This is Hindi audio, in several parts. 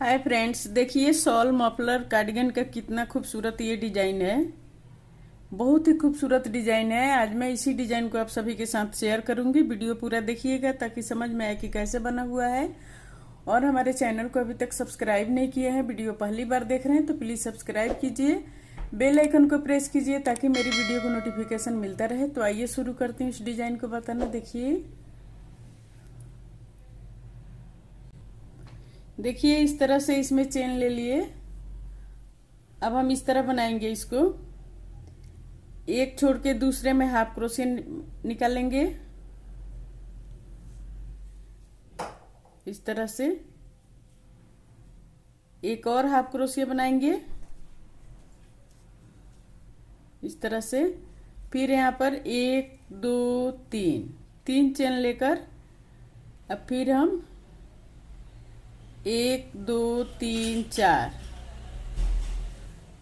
हाय फ्रेंड्स, देखिए शॉल मफलर कार्डिगन का कितना खूबसूरत ये डिजाइन है। बहुत ही खूबसूरत डिजाइन है। आज मैं इसी डिजाइन को आप सभी के साथ शेयर करूंगी। वीडियो पूरा देखिएगा ताकि समझ में आए कि कैसे बना हुआ है। और हमारे चैनल को अभी तक सब्सक्राइब नहीं किया है, वीडियो पहली बार देख रहे हैं तो प्लीज सब्सक्राइब कीजिए, बेल आइकन को प्रेस कीजिए ताकि मेरी वीडियो को नोटिफिकेशन मिलता रहे। तो आइए शुरू करती हूँ इस डिजाइन को बताना। देखिए इस तरह से इसमें चेन ले लिए। अब हम इस तरह बनाएंगे इसको, एक छोड़ के दूसरे में हाफ क्रोशिया निकालेंगे इस तरह से। एक और हाफ क्रोशिया बनाएंगे इस तरह से। फिर यहाँ पर एक दो तीन, तीन चेन लेकर अब फिर हम एक दो तीन चार,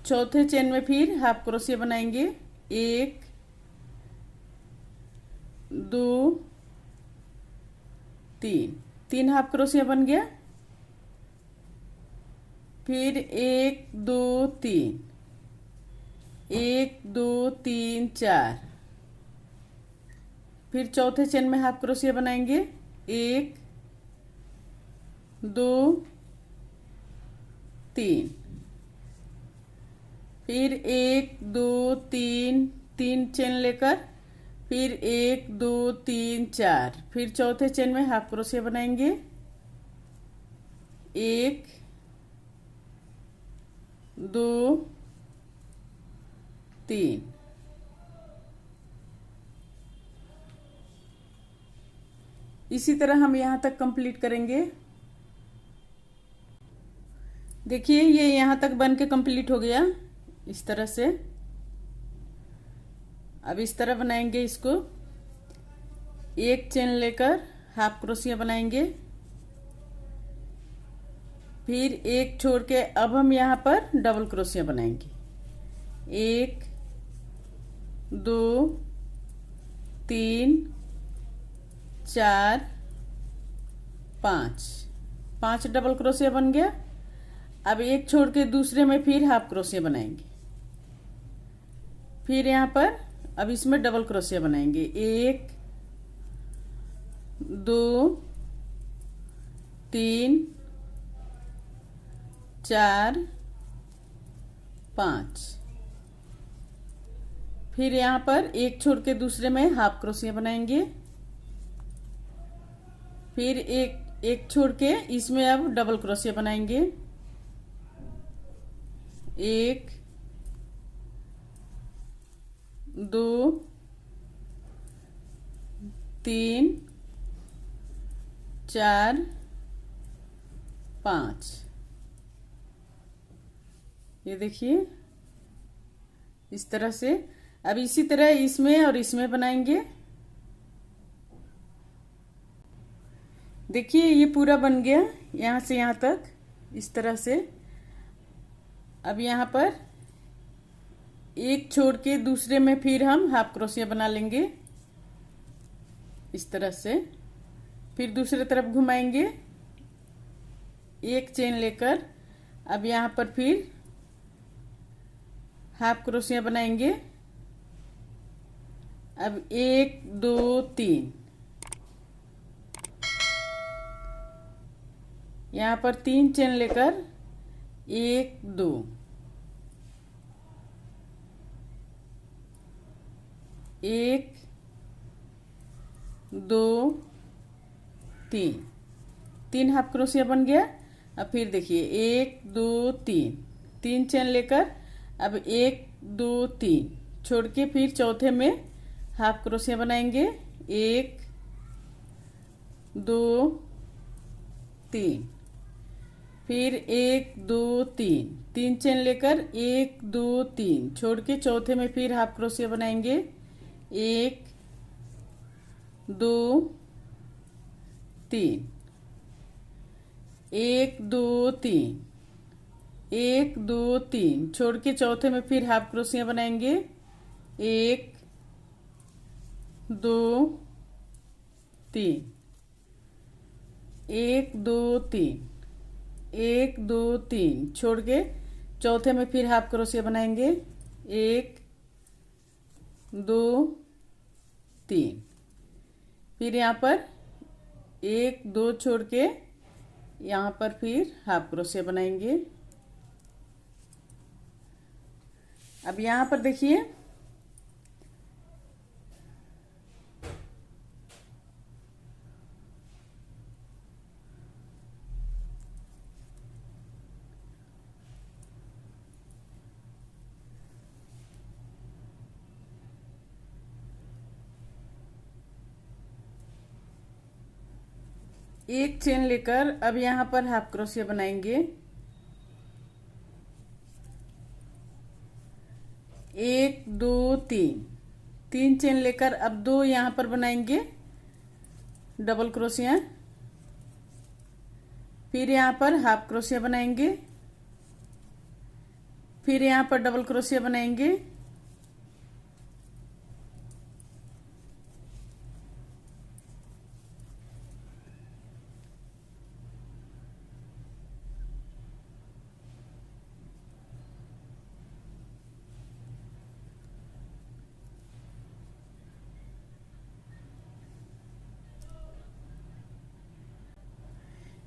चौथे चेन में फिर हाफ क्रोशिया बनाएंगे। एक दो तीन, तीन हाफ क्रोशिया बन गया। फिर एक दो तीन, एक दो तीन चार, फिर चौथे चेन में हाफ क्रोशिया बनाएंगे। एक दो तीन, फिर एक दो तीन, तीन चेन लेकर फिर एक दो तीन चार, फिर चौथे चेन में हाफ क्रोशिया बनाएंगे। एक दो तीन, इसी तरह हम यहां तक कंप्लीट करेंगे। देखिए ये यहां तक बन के कंप्लीट हो गया इस तरह से। अब इस तरह बनाएंगे इसको, एक चेन लेकर हाफ क्रोशिया बनाएंगे, फिर एक छोड़ के अब हम यहां पर डबल क्रोशिया बनाएंगे। एक दो तीन चार पांच, पांच डबल क्रोशिया बन गया। अब एक छोड़ के दूसरे में फिर हाफ क्रोशिया बनाएंगे। फिर यहां पर अब इसमें डबल क्रोशिया बनाएंगे। एक दो तीन चार पांच, फिर यहां पर एक छोड़ के दूसरे में हाफ क्रोशिया बनाएंगे। फिर एक छोड़ के इसमें अब डबल क्रोशिया बनाएंगे। एक दो तीन चार पांच, ये देखिए इस तरह से। अब इसी तरह इसमें और इसमें बनाएंगे। देखिए ये पूरा बन गया यहां से यहां तक इस तरह से। अब यहां पर एक छोड़ के दूसरे में फिर हम हाफ क्रोशिया बना लेंगे इस तरह से। फिर दूसरी तरफ घुमाएंगे, एक चेन लेकर अब यहां पर फिर हाफ क्रोशिया बनाएंगे। अब एक दो तीन, यहां पर तीन चेन लेकर एक दो, एक दो तीन, तीन हाफ क्रोशिया बन गया। अब फिर देखिए एक दो तीन, तीन चेन लेकर अब एक दो तीन छोड़ के फिर चौथे में हाफ क्रोशिया बनाएंगे। एक दो तीन, फिर एक दो तीन, तीन चेन लेकर एक दो तीन छोड़ के चौथे में फिर हाफ क्रोशिया बनाएंगे। एक दो तीन, एक दो तीन, एक दो तीन छोड़ के चौथे में फिर हाफ क्रोशिया बनाएंगे। एक दो तीन, एक दो तीन, 1 2 3 छोड़ के चौथे में फिर हाफ क्रोशिया बनाएंगे। 1 2 3, फिर यहाँ पर 1 2 छोड़ के यहाँ पर फिर हाफ क्रोशिया बनाएंगे। अब यहाँ पर देखिए एक चेन लेकर अब यहाँ पर हाफ क्रोशिया बनाएंगे। 1 2 3, 3 चेन लेकर अब 2 यहाँ पर बनाएंगे डबल क्रोशिया, फिर यहाँ पर हाफ क्रोशिया बनाएंगे, फिर यहाँ पर डबल क्रोशिया बनाएंगे।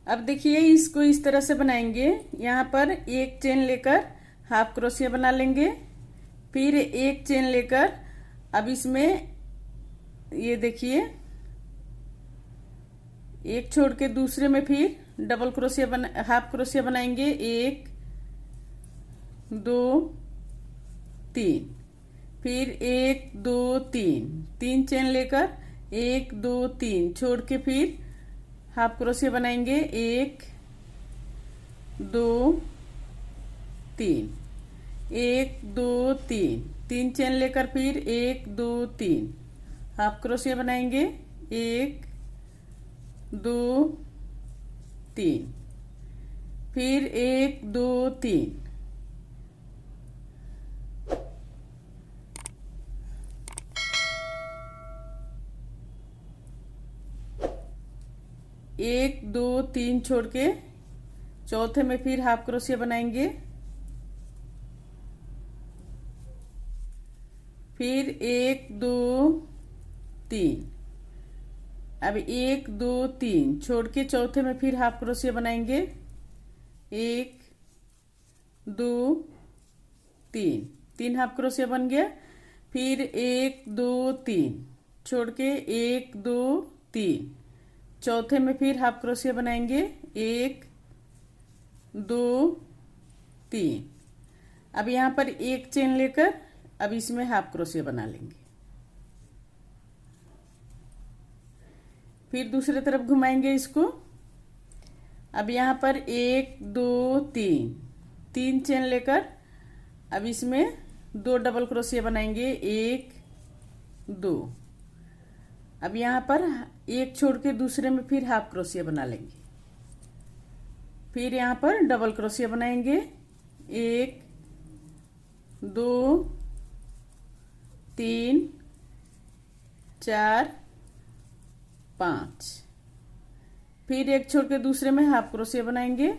अब देखिए इसको इस तरह से बनाएंगे। यहाँ पर एक चेन लेकर हाफ क्रोशिया बना लेंगे, फिर एक चेन लेकर अब इसमें ये देखिए एक छोड़ के दूसरे में फिर डबल क्रोशिया हाफ क्रोशिया बनाएंगे। 1 2 3, फिर 1 2 3, 3 चेन लेकर 1 2 3 छोड़ के फिर हाफ क्रोशिया बनाएंगे। 1 2 3, 1 2 3, 3 चेन लेकर फिर 1 2 3 हाफ क्रोशिया बनाएंगे। 1 2 3, फिर 1 2 3, एक दो तीन छोड़ के चौथे में फिर हाफ क्रोशिया बनाएंगे, फिर 1 2 3, अब 1 2 3 छोड़ के चौथे में फिर हाफ क्रोशिया बनाएंगे। 1 2 3, 3 हाफ क्रोशिया बन गया, फिर 1 2 3 छोड़ के 1 2 3 चौथे में फिर हाफ क्रोशिया बनाएंगे। 1 2 3, अब यहाँ पर एक चेन लेकर अब इसमें हाफ क्रोशिया बना लेंगे, फिर दूसरे तरफ घुमाएंगे इसको। अब यहाँ पर 1 2 3, 3 चेन लेकर अब इसमें 2 डबल क्रोशिया बनाएंगे। 1 2, अब यहाँ पर एक छोड़ के दूसरे में फिर हाफ क्रोशिया बना लेंगे, फिर यहाँ पर डबल क्रोशिया बनाएंगे। 1 2 3 4 5, फिर एक छोड़ के दूसरे में हाफ क्रोशिया बनाएंगे,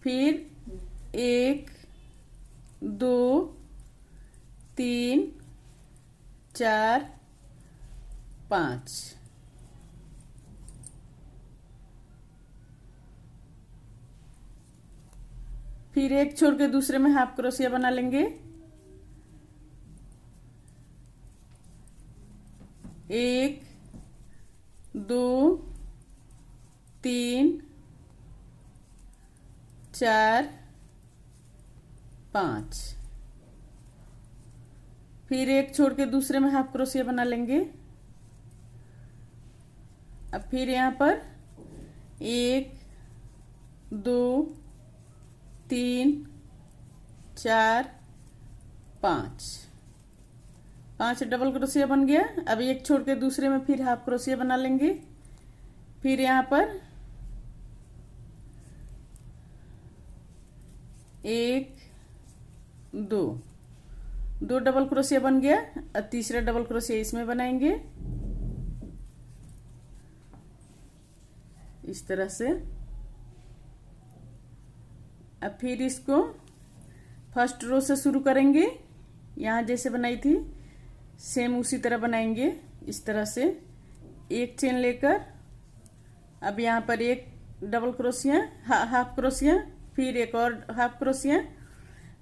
फिर 1 2 3 4 5, फिर एक छोड़ के दूसरे में हाफ क्रोशिया बना लेंगे। 1 2 3 4 5, फिर एक छोड़ के दूसरे में हाफ क्रोशिया बना लेंगे। अब फिर यहाँ पर 1 2 3 4 5, 5 डबल क्रोशिया बन गया। अब एक छोड़ के दूसरे में फिर हाफ क्रोशिया बना लेंगे, फिर यहाँ पर 1 2, 2 डबल क्रोशिया बन गया। अब तीसरा डबल क्रोशिया इसमें बनाएंगे इस तरह से। अब फिर इसको फर्स्ट रो से शुरू करेंगे, यहाँ जैसे बनाई थी सेम उसी तरह बनाएंगे। इस तरह से एक चेन लेकर अब यहाँ पर एक डबल क्रोशिया, हाफ क्रोशिया, फिर एक और हाफ क्रोशिया।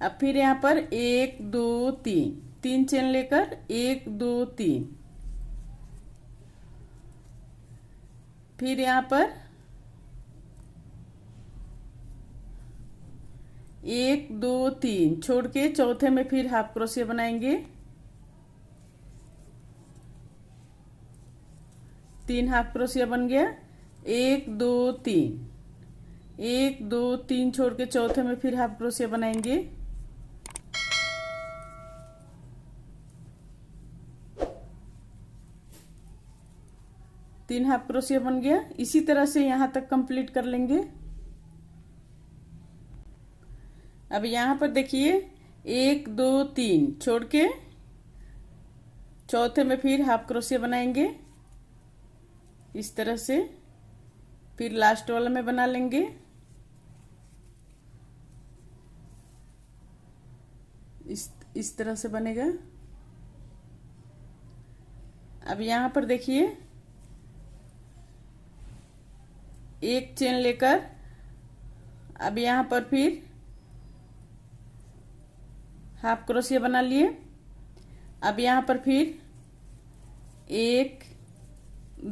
अब फिर यहाँ पर 1 2 3 3 चेन लेकर 1 2 3, फिर यहाँ पर 1 2 3 छोड़ के चौथे में फिर हाफ क्रोशिया बनाएंगे, 3 हाफ क्रोशिया बन गया। 1 2 3 1 2 3 छोड़ के चौथे में फिर हाफ क्रोशिया बनाएंगे, तीन हाफ क्रोशिया बन गया। इसी तरह से यहां तक कंप्लीट कर लेंगे। अब यहां पर देखिए 1 2 3 छोड़ के चौथे में फिर हाफ क्रोशिया बनाएंगे इस तरह से, फिर लास्ट वाला में बना लेंगे। इस तरह से बनेगा। अब यहां पर देखिए एक चेन लेकर अब यहां पर फिर हाफ क्रोशिया बना लिए। अब यहां पर फिर 1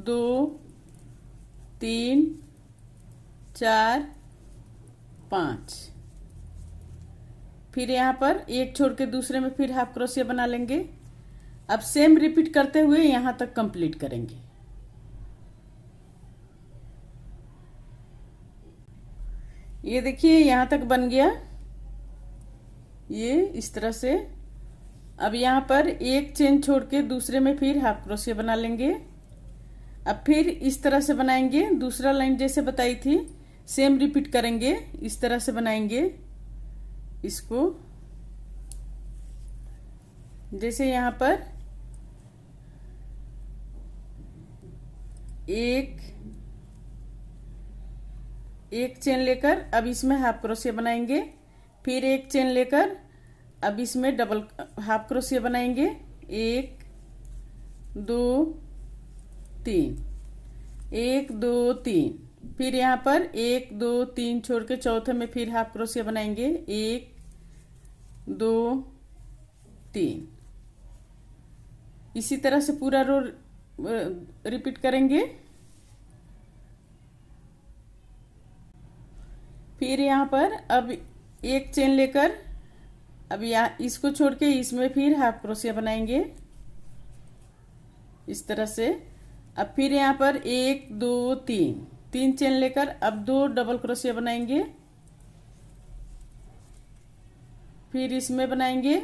2 3 4 5, फिर यहाँ पर एक छोड़ के दूसरे में फिर हाफ क्रोशिया बना लेंगे। अब सेम रिपीट करते हुए यहां तक कंप्लीट करेंगे। ये देखिए यहां तक बन गया, ये इस तरह से। अब यहां पर एक चेन छोड़ के दूसरे में फिर हाफ क्रोशिया बना लेंगे। अब फिर इस तरह से बनाएंगे, दूसरा लाइन जैसे बताई थी सेम रिपीट करेंगे, इस तरह से बनाएंगे इसको। जैसे यहां पर एक चेन लेकर अब इसमें हाफ क्रोशिया बनाएंगे, फिर एक चेन लेकर अब इसमें डबल हाफ क्रोशिया बनाएंगे, 1 2 3 1 2 3, फिर यहाँ पर 1 2 3 छोड़ के चौथे में फिर हाफ क्रोशिया बनाएंगे, 1 2 3। इसी तरह से पूरा रो रिपीट करेंगे। फिर यहाँ पर अब एक चेन लेकर अब यहाँ इसको छोड़ के इसमें फिर हाफ क्रोशिया बनाएंगे इस तरह से। अब फिर यहाँ पर 1 2 3 चेन लेकर अब 2 डबल क्रोशिया बनाएंगे, फिर इसमें बनाएंगे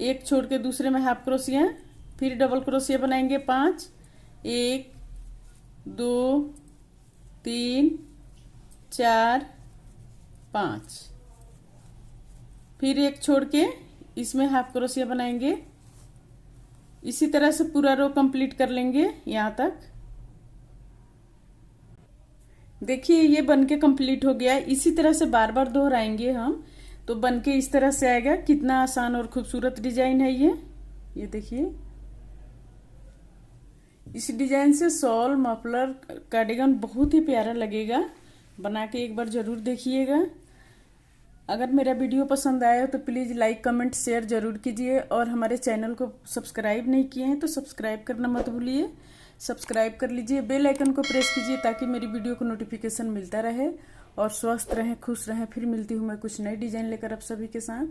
एक छोड़ के दूसरे में हाफ क्रोशिया, फिर डबल क्रोशिया बनाएंगे 5, 1 2 3 4 5, फिर एक छोड़ के इसमें हाफ क्रोशिया बनाएंगे। इसी तरह से पूरा रो कंप्लीट कर लेंगे यहां तक। देखिए ये बनके कंप्लीट हो गया। इसी तरह से बार बार दोहराएंगे हम, तो बनके इस तरह से आएगा। कितना आसान और खूबसूरत डिजाइन है ये देखिए। इस डिजाइन से शॉल, मफलर, कार्डिगन बहुत ही प्यारा लगेगा। बना के एक बार जरूर देखिएगा। अगर मेरा वीडियो पसंद आया तो प्लीज़ लाइक, कमेंट, शेयर जरूर कीजिए। और हमारे चैनल को सब्सक्राइब नहीं किए हैं तो सब्सक्राइब करना मत भूलिए। सब्सक्राइब कर लीजिए, बेल आइकन को प्रेस कीजिए ताकि मेरी वीडियो को नोटिफिकेशन मिलता रहे। और स्वस्थ रहें, खुश रहें। फिर मिलती हूँ मैं कुछ नई डिजाइन लेकर आप सभी के साथ।